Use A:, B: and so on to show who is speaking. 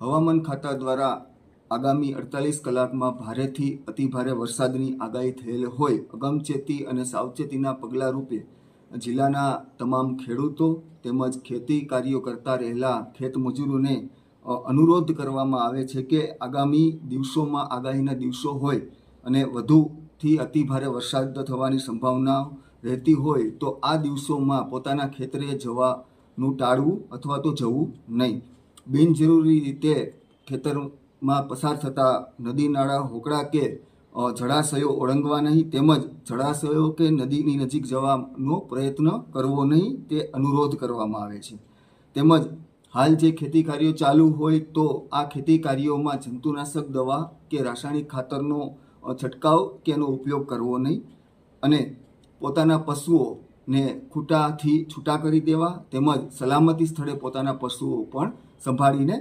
A: હવામાન ખાતા દ્વારા આગામી 48 કલાકમાં ભારેથી અતિભારે વરસાદની આગાહી થયેલ હોય અગમચેતી અને સાવચેતીના પગલાં રૂપે જિલ્લાના તમામ ખેડૂતો તેમજ ખેતી કાર્યો કરતા રહેલા ખેતમજૂરોને અનુરોધ કરવામાં આવે છે કે આગામી દિવસોમાં આગાહીના દિવસો હોય અને વધુથી અતિભારે વરસાદ થવાની સંભાવના રહેતી હોય તો આ દિવસોમાં પોતાના ખેતરે જવાનું ટાળવું અથવા તો જવું નહીં. બિનજરૂરી રીતે ખેતરમાં પસાર થતા નદી નાળા હોકળા કે જળાશયો ઓળંગવા નહીં તેમજ જળાશયો કે નદીની નજીક જવાનો પ્રયત્ન કરવો નહીં તે અનુરોધ કરવામાં આવે છે. તેમજ હાલ જે ખેતી કાર્યો ચાલુ હોય તો આ ખેતી કાર્યોમાં જંતુનાશક દવા કે રાસાયણિક ખાતરનો છંટકાવ કે એનો ઉપયોગ કરવો નહીં અને પોતાના પશુઓને ખૂંટાથી છૂટા કરી દેવા તેમજ સલામતી સ્થળે પોતાના પશુઓ પણ સંભાળીને